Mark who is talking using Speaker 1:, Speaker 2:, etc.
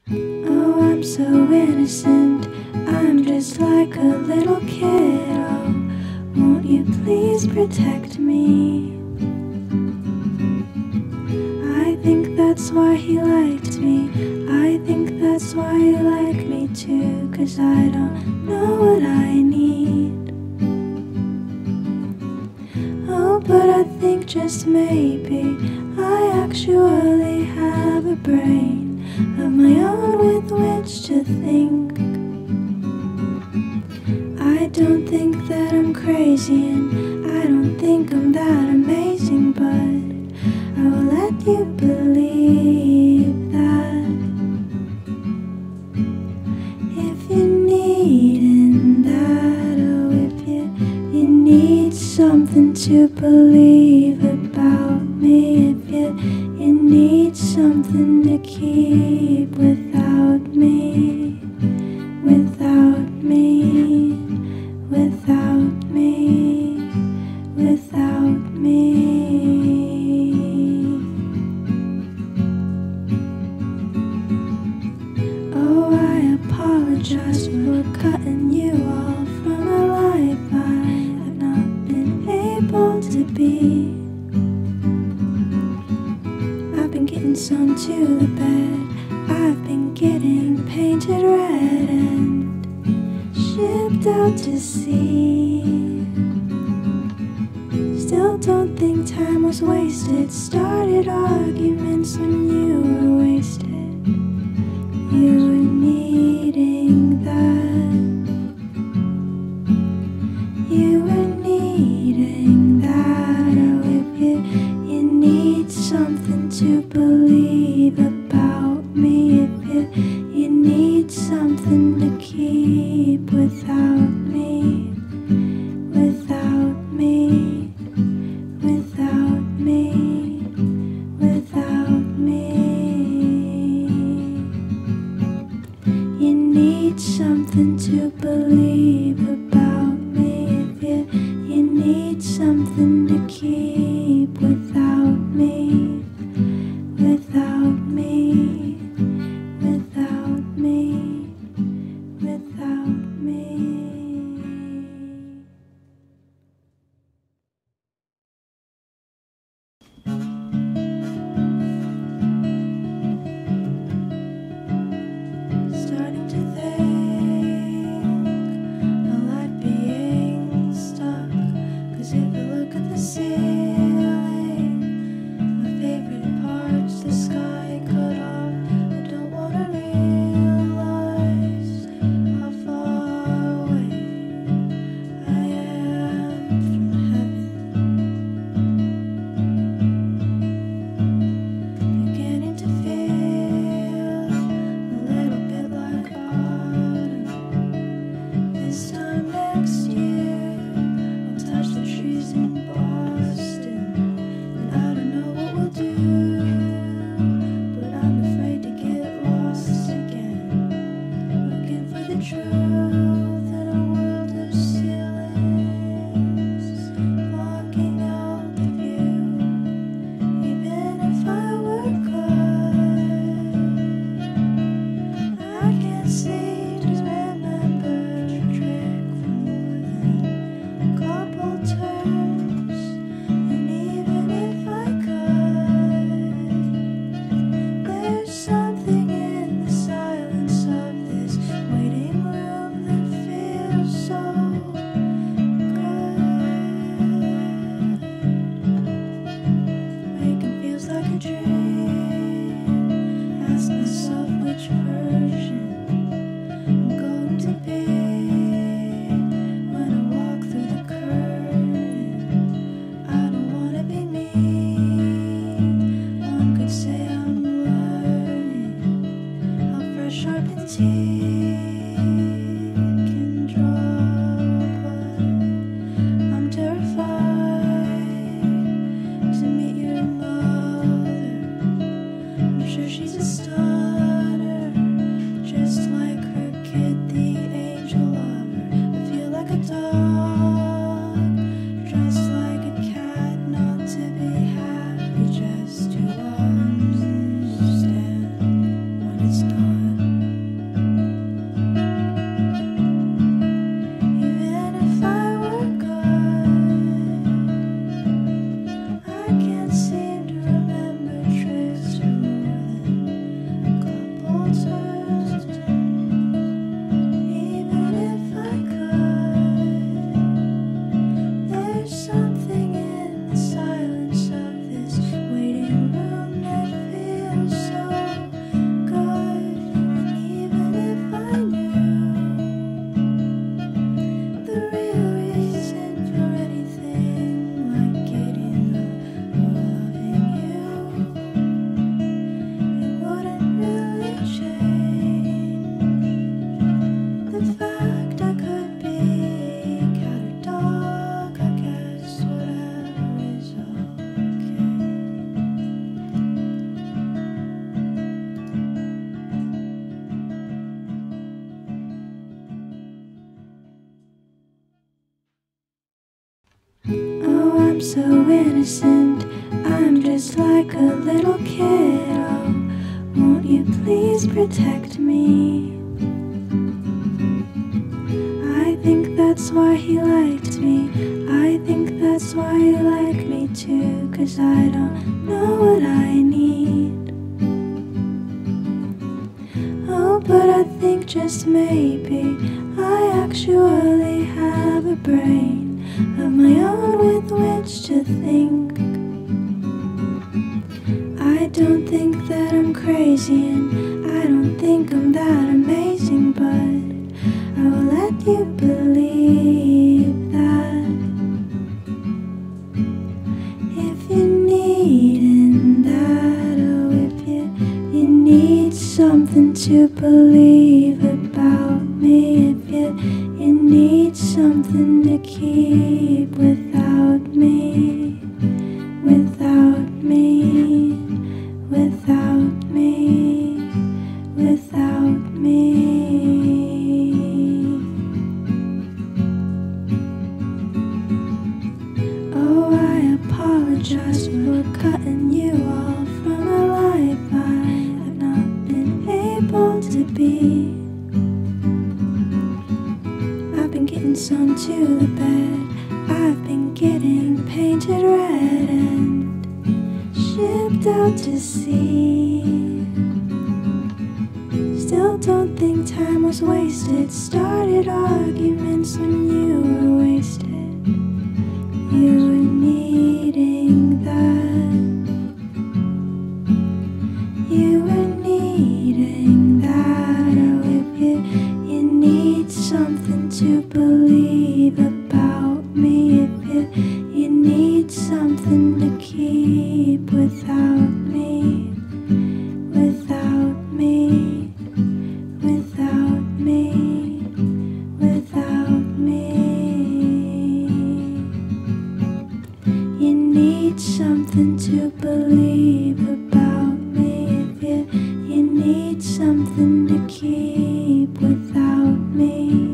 Speaker 1: Oh, I'm so innocent, I'm just like a little kid. Oh, won't you please protect me? I think that's why he liked me. I think that's why you like me too, 'cause I don't know what I need. Oh, but I think just maybe I actually have a brain of my own with which to think. I don't think that I'm crazy, and I don't think I'm that amazing, but I will let you believe that. If you're needing that, oh, if you need something to believe about me, if you need something to keep without me, without me, without me, without me. Oh, I apologize for cutting you off from a life I have not been able to be. I've been getting sewn to the bed, I've been getting painted red and shipped out to sea. Still don't think time was wasted, started arguments when you were wasted. You were needing that. You were needing that. Oh, if you need something to believe about me, if you need something to keep without me, without me, without me, without me. You need something to believe about me, if you need something to keep without me, without me, without me, without me. Starting to think I like being stuck, 'cause if I look at the ceiling, my favorite part's the sky cut off. I don't wanna realize how far away I am from heaven. Beginning to feel a little bit like autumn. This time next year, I'll touch the trees in Boston, and I don't know what we'll do, but I'm afraid to get lost again, looking for the truth in a world of ceilings, blocking out the view. Even if I were good, I can't see, just remember a trick for more than a couple turns. And even if I could, there's something in the silence of this waiting room that feels so good. Waking feels like a dream. Ask myself which version I'm going to be when I walk through the curtain. I don't wanna be mean. One could say I'm learning how fresh sharpened teeth can draw, but I'm terrified to meet your mother. I'm sure she's a stunner, just like her kid, the angel lover. I feel like a dog, dressed like a cat, not to be happy, just to understand when it's not. I'm so innocent, I'm just like a little kid. Oh, won't you please protect me? I think that's why he liked me. I think that's why he liked me too, 'cause I don't know what I need. Oh, but I think just maybe I actually have a brain of my own with which to think. I don't think that I'm crazy, and I don't think I'm that amazing, but I will let you believe that. If you're needing that, oh, if you need something to believe about me, if you need something to keep without me, without me, without me, without me. Oh, I apologize for cutting you off from a life I have not been able to be. I've been getting sewn to the bed, I've been getting painted red and shipped out to sea. Still don't think time was wasted, started arguments when you were wasted. You were needing that. You were needing that. Oh, if you need something to believe about me, if you need something to keep without me, without me, without me, without me. You need something to believe about me, if you need something to keep without me.